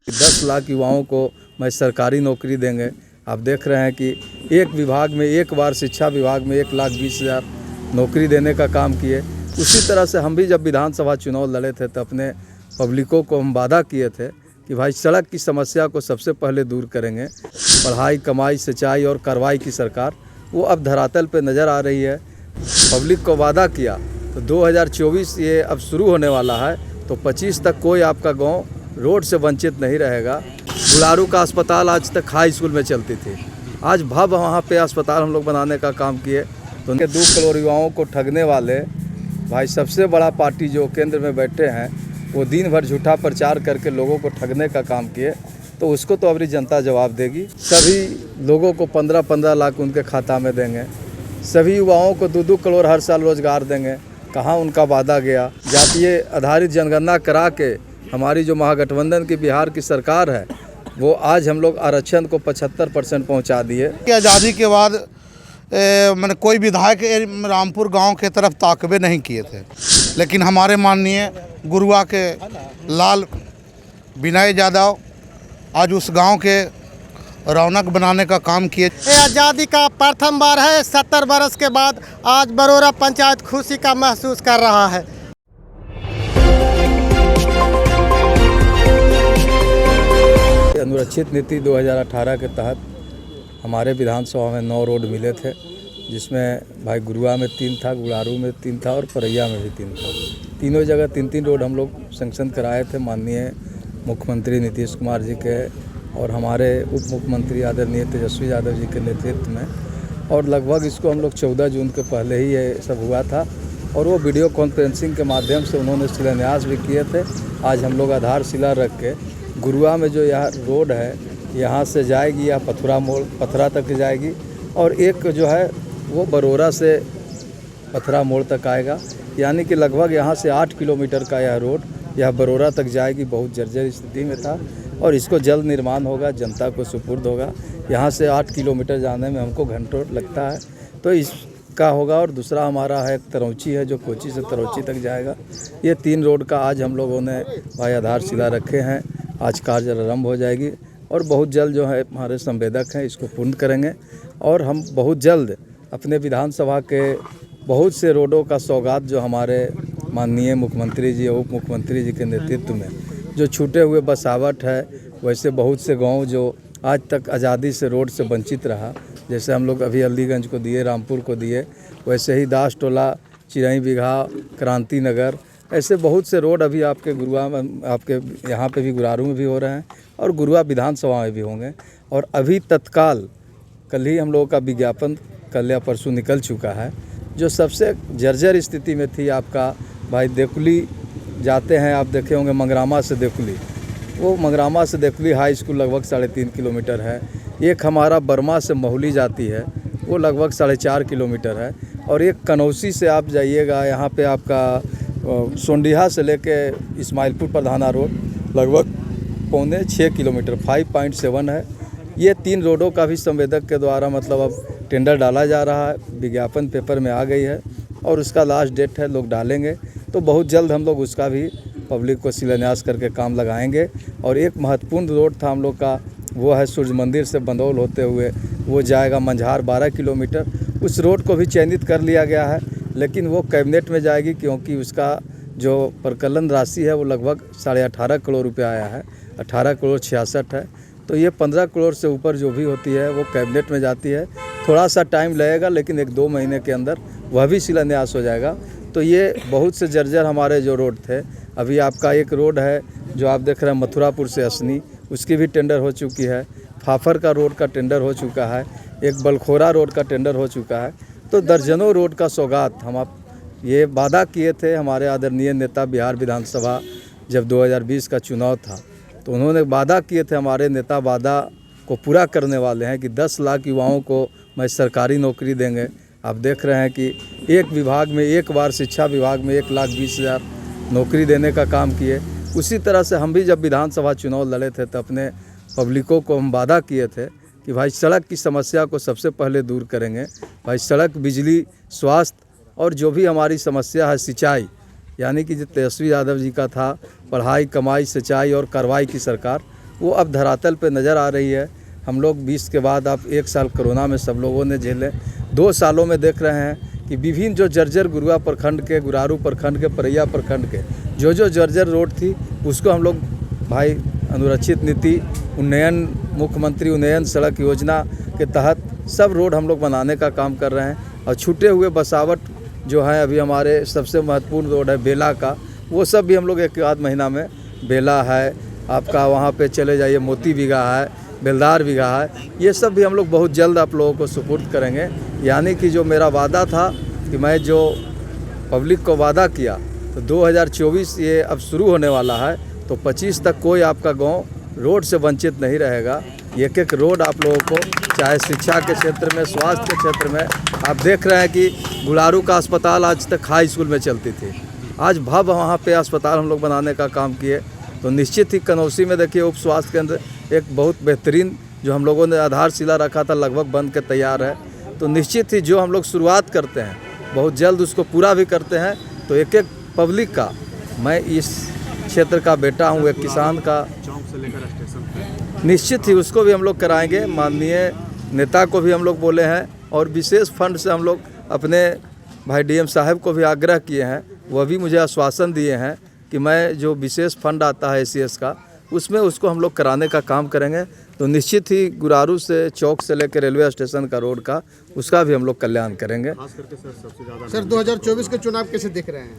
10 लाख युवाओं को मैं सरकारी नौकरी देंगे। आप देख रहे हैं कि एक विभाग में एक बार शिक्षा विभाग में 1,20,000 नौकरी देने का काम किए। उसी तरह से हम भी जब विधानसभा चुनाव लड़े थे तो अपने पब्लिकों को हम वादा किए थे कि भाई सड़क की समस्या को सबसे पहले दूर करेंगे। पढ़ाई, कमाई, सिंचाई और कार्रवाई की सरकार वो अब धरातल पे नज़र आ रही है। पब्लिक को वादा किया तो 2024 ये अब शुरू होने वाला है, तो 25 तक कोई आपका गांव रोड से वंचित नहीं रहेगा। गुलारू का अस्पताल आज तक हाई स्कूल में चलती थी, आज भव्य वहाँ पे अस्पताल हम लोग बनाने का काम किए। तो उनके 2 करोड़ युवाओं को ठगने वाले भाई सबसे बड़ा पार्टी जो केंद्र में बैठे हैं वो दिन भर झूठा प्रचार करके लोगों को ठगने का काम किए, तो उसको तो अभी जनता जवाब देगी। सभी लोगों को 15-15 लाख उनके खाता में देंगे, सभी युवाओं को 2-2 करोड़ हर साल रोजगार देंगे। कहाँ उनका वादा गया? जातीय आधारित जनगणना करा के हमारी जो महागठबंधन की बिहार की सरकार है वो आज हम लोग आरक्षण को 75% पहुँचा दिए। आज़ादी के बाद मैंने कोई विधायक रामपुर गांव के तरफ ताकबे नहीं किए थे, लेकिन हमारे माननीय गुरुआ के लाल विनय यादव आज उस गांव के रौनक बनाने का काम किए। आज़ादी का प्रथम बार है, 70 बरस के बाद आज बरोरा पंचायत खुशी का महसूस कर रहा है। अनुरक्षित नीति 2018 के तहत हमारे विधानसभा में 9 रोड मिले थे, जिसमें भाई गुरुआ में 3 था, गुलारू में 3 था और परैया में भी 3 था। तीनों जगह 3-3 रोड हम लोग सैंक्शन कराए थे माननीय मुख्यमंत्री नीतीश कुमार जी के और हमारे उप मुख्यमंत्री आदरणीय तेजस्वी यादव जी के नेतृत्व में। और लगभग इसको हम लोग 14 जून के पहले ही ये सब हुआ था और वो वीडियो कॉन्फ्रेंसिंग के माध्यम से उन्होंने शिलान्यास भी किए थे। आज हम लोग आधारशिला रख के गुरुआ में जो यह रोड है यहाँ से जाएगी या पथरा तक जाएगी और एक जो है वो बरोरा से पथरा मोड़ तक आएगा, यानी कि लगभग यहाँ से 8 किलोमीटर का यह रोड यह बरोरा तक जाएगी। बहुत जर्जर स्थिति में था और इसको जल्द निर्माण होगा, जनता को सुपुर्द होगा। यहाँ से 8 किलोमीटर जाने में हमको घंटों लगता है, तो इसका होगा। और दूसरा हमारा है तरौची है जो कोची से तरौची तक जाएगा। ये 3 रोड का आज हम लोगों ने भाई आधारशिला रखे हैं। आज कार्य आरंभ हो जाएगी और बहुत जल्द जो है हमारे संवेदक हैं इसको पूर्ण करेंगे और हम बहुत जल्द अपने विधानसभा के बहुत से रोडों का सौगात जो हमारे माननीय मुख्यमंत्री जी और उप मुख्यमंत्री जी के नेतृत्व में जो छूटे हुए बसावट है, वैसे बहुत से गांव जो आज तक आज़ादी से रोड से वंचित रहा, जैसे हम लोग अभी अलीगंज को दिए, रामपुर को दिए, वैसे ही दास टोला, चिरई बिघा, क्रांति नगर, ऐसे बहुत से रोड अभी आपके गुरुआ में, आपके यहाँ पे भी गुरारू में भी हो रहे हैं और गुरुआ विधानसभा में भी होंगे। और अभी तत्काल कल ही हम लोगों का विज्ञापन कल या परसों निकल चुका है। जो सबसे जर्जर स्थिति में थी आपका भाई देकुली जाते हैं, आप देखे होंगे मंगरामा से देकुली, वो मंगरामा से देकुली हाई स्कूल लगभग 3.5 किलोमीटर है। एक हमारा बर्मा से महुली जाती है वो लगभग 4.5 किलोमीटर है। और एक कनौसी से आप जाइएगा, यहाँ पे आपका सोंडिहा से लेके इस्माइलपुर प्रधाना रोड लगभग 5.6 किलोमीटर 5.7 है। ये 3 रोडों का भी संवेदक के द्वारा मतलब अब टेंडर डाला जा रहा है, विज्ञापन पेपर में आ गई है और उसका लास्ट डेट है, लोग डालेंगे। तो बहुत जल्द हम लोग उसका भी पब्लिक को शिलान्यास करके काम लगाएंगे। और एक महत्वपूर्ण रोड था हम लोग का, वो है सूर्य मंदिर से बंदौल होते हुए वो जाएगा मंझार 12 किलोमीटर। उस रोड को भी चयनित कर लिया गया है, लेकिन वो कैबिनेट में जाएगी क्योंकि उसका जो प्रकलन राशि है वो लगभग 18.5 करोड़ रुपया आया है, 18 करोड़ 66 है। तो ये 15 करोड़ से ऊपर जो भी होती है वो कैबिनेट में जाती है। थोड़ा सा टाइम लगेगा, लेकिन 1-2 महीने के अंदर वह भी शिलान्यास हो जाएगा। तो ये बहुत से जर्जर हमारे जो रोड थे, अभी आपका एक रोड है जो आप देख रहे हैं मथुरापुर से असनी, उसकी भी टेंडर हो चुकी है। फाफर का रोड का टेंडर हो चुका है, एक बलखोरा रोड का टेंडर हो चुका है। तो दर्जनों रोड का सौगात हम आप ये वादा किए थे। हमारे आदरणीय नेता बिहार विधानसभा जब 2020 का चुनाव था तो उन्होंने वादा किए थे, हमारे नेता वादा को पूरा करने वाले हैं कि 10 लाख युवाओं को मैं सरकारी नौकरी देंगे। आप देख रहे हैं कि एक विभाग में एक बार शिक्षा विभाग में 1,20,000 नौकरी देने का काम किए। उसी तरह से हम भी जब विधानसभा चुनाव लड़े थे तो अपने पब्लिकों को हम वादा किए थे कि भाई सड़क की समस्या को सबसे पहले दूर करेंगे। भाई सड़क, बिजली, स्वास्थ्य और जो भी हमारी समस्या है सिंचाई, यानी कि जो तेजस्वी यादव जी का था पढ़ाई, कमाई, सिंचाई और कार्रवाई की सरकार, वो अब धरातल पे नज़र आ रही है। हम लोग 20 के बाद अब 1 साल कोरोना में सब लोगों ने झेले, 2 सालों में देख रहे हैं कि विभिन्न जो जर्जर गुरुआ प्रखंड के, गुरारू प्रखंड के, परैया प्रखंड के जो जर्जर रोड थी उसको हम लोग भाई अनुरक्षित नीति उन्नयन, मुख्यमंत्री उन्नयन सड़क योजना के तहत सब रोड हम लोग बनाने का काम कर रहे हैं। और छूटे हुए बसावट जो है अभी हमारे सबसे महत्वपूर्ण रोड है बेला का, वो सब भी हम लोग 1 आध महीना में, बेला है आपका, वहाँ पे चले जाइए मोती बीघा है, बेलदार बीघा है, ये सब भी हम लोग बहुत जल्द आप लोगों को सुपुर्द करेंगे। यानी कि जो मेरा वादा था कि मैं जो पब्लिक को वादा किया तो 2024 ये अब शुरू होने वाला है, तो 25 तक कोई आपका गांव रोड से वंचित नहीं रहेगा। एक रोड आप लोगों को, चाहे शिक्षा के क्षेत्र में, स्वास्थ्य के क्षेत्र में, आप देख रहे हैं कि गुलारू का अस्पताल आज तक हाई स्कूल में चलती थी, आज भव्य वहाँ पे अस्पताल हम लोग बनाने का काम किए। तो निश्चित ही कनौसी में देखिए उप स्वास्थ्य केंद्र एक बहुत बेहतरीन जो हम लोगों ने आधारशिला रखा था लगभग बन के तैयार है। तो निश्चित ही जो हम लोग शुरुआत करते हैं बहुत जल्द उसको पूरा भी करते हैं। तो एक पब्लिक का, मैं इस क्षेत्र का बेटा हूँ, एक किसान का, चौक से लेकर स्टेशन तक निश्चित ही उसको भी हम लोग कराएंगे। माननीय नेता को भी हम लोग बोले हैं और विशेष फंड से हम लोग अपने भाई डीएम साहब को भी आग्रह किए हैं, वह भी मुझे आश्वासन दिए हैं कि मैं जो विशेष फंड आता है एसीएस का उसमें उसको हम लोग कराने का काम करेंगे। तो निश्चित ही गुरारू से चौक से लेकर रेलवे स्टेशन का रोड का, उसका भी हम लोग कल्याण करेंगे। खास करके सर सबसे ज़्यादा सर 2024 के चुनाव कैसे देख रहे हैं?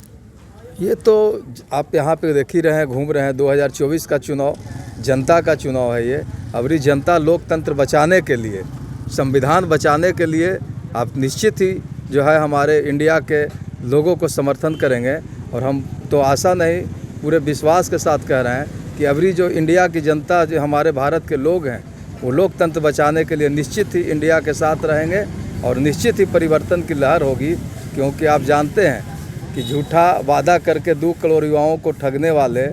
ये तो आप यहाँ पे देख ही रहे हैं, घूम रहे हैं, 2024 का चुनाव जनता का चुनाव है। ये अबरी जनता लोकतंत्र बचाने के लिए, संविधान बचाने के लिए आप निश्चित ही जो है हमारे इंडिया के लोगों को समर्थन करेंगे। और हम तो आशा नहीं, पूरे विश्वास के साथ कह रहे हैं कि अबरी जो इंडिया की जनता, जो हमारे भारत के लोग हैं, वो लोकतंत्र बचाने के लिए निश्चित ही इंडिया के साथ रहेंगे और निश्चित ही परिवर्तन की लहर होगी। क्योंकि आप जानते हैं कि झूठा वादा करके 2 करोड़ युवाओं को ठगने वाले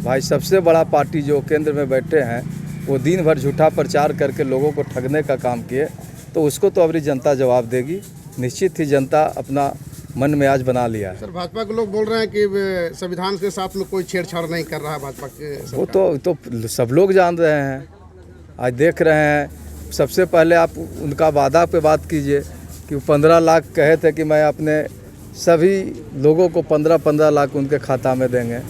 भाई सबसे बड़ा पार्टी जो केंद्र में बैठे हैं, वो दिन भर झूठा प्रचार करके लोगों को ठगने का काम किए। तो उसको तो अबरी जनता जवाब देगी। निश्चित ही जनता अपना मन में आज बना लिया है। सर भाजपा के लोग बोल रहे हैं कि संविधान के साथ में कोई छेड़छाड़ नहीं कर रहा है भाजपा के सरकार। वो तो सब लोग जान रहे हैं, आज देख रहे हैं। सबसे पहले आप उनका वादा पे बात कीजिए कि 15 लाख कहे थे कि मैं अपने सभी लोगों को 15-15 लाख उनके खाता में देंगे,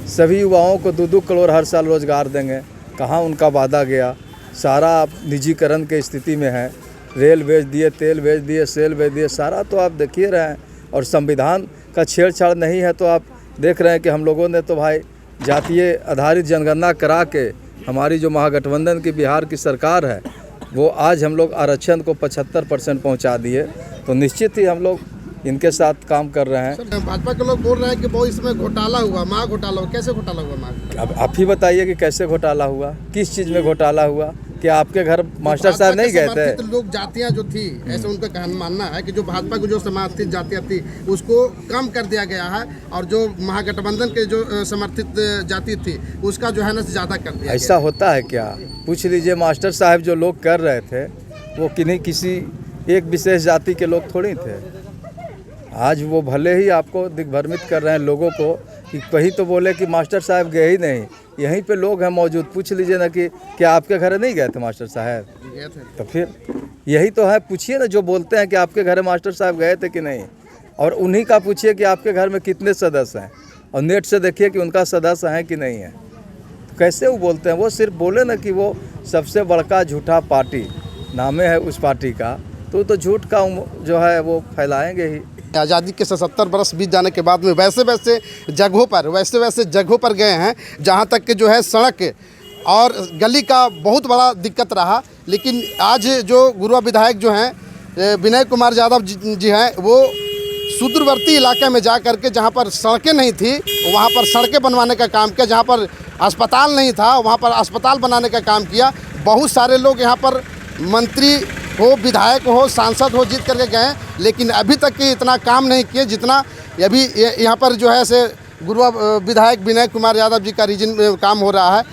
सभी युवाओं को 2-2 करोड़ हर साल रोजगार देंगे। कहाँ उनका वादा गया? सारा आप निजीकरण के स्थिति में है। रेल बेच दिए, तेल बेच दिए, सेल बेच दिए, सारा तो आप देखिए रहे हैं। और संविधान का छेड़छाड़ नहीं है तो आप देख रहे हैं कि हम लोगों ने तो भाई जातीय आधारित जनगणना करा के, हमारी जो महागठबंधन की बिहार की सरकार है, वो आज हम लोग आरक्षण को 75% पहुंचा दिए। तो निश्चित ही हम लोग इनके साथ काम कर रहे हैं। सर भाजपा के लोग बोल रहे हैं कि वो इसमें घोटाला हुआ, माँ घोटाला हुआ। कैसे घोटाला हुआ माँ? अब आप ही बताइए कि कैसे घोटाला हुआ, किस चीज़ में घोटाला हुआ? क्या आपके घर मास्टर साहब नहीं गए थे? तो लोग जातियाँ जो थी, ऐसे उनका कहना मानना है कि जो भाजपा की जो समर्थित जातियाँ थी उसको कम कर दिया गया है और जो महागठबंधन के जो समर्थित जाति थी उसका जो है ना ज़्यादा कर दिया। ऐसा होता है क्या? पूछ लीजिए मास्टर साहब जो लोग कर रहे थे वो किसी एक विशेष जाति के लोग थोड़ी थे। आज वो भले ही आपको दिग्भ्रमित कर रहे हैं लोगों को कि कहीं तो बोले कि मास्टर साहब गए ही नहीं, यहीं पे लोग हैं मौजूद। पूछ लीजिए ना कि क्या आपके घर नहीं गए थे मास्टर साहब? गए थे। तो फिर यही तो है, पूछिए ना जो बोलते हैं कि आपके घर मास्टर साहब गए थे कि नहीं, और उन्हीं का पूछिए कि आपके घर में कितने सदस्य हैं, और नेट से देखिए कि उनका सदस्य हैं कि नहीं है। तो कैसे वो बोलते हैं? वो सिर्फ बोले ना कि वो सबसे बड़का झूठा पार्टी नामे है उस पार्टी का, तो झूठ का जो है वो फैलाएंगे ही। आज़ादी के 77 बरस बीत जाने के बाद में वैसे वैसे जगहों पर गए हैं जहां तक कि जो है सड़क और गली का बहुत बड़ा दिक्कत रहा। लेकिन आज जो गुरुआ विधायक जो हैं विनय कुमार यादव जी हैं, वो सुदूरवर्ती इलाके में जा करके जहां पर सड़कें नहीं थी वहां पर सड़कें बनवाने का काम किया, जहां पर अस्पताल नहीं था वहां पर अस्पताल बनाने का काम किया। बहुत सारे लोग यहां पर मंत्री हो, विधायक हो, सांसद हो जीत करके गए, लेकिन अभी तक कि इतना काम नहीं किए जितना अभी यहाँ पर जो है से गुरुआ विधायक विनय कुमार यादव जी का रीजन में काम हो रहा है।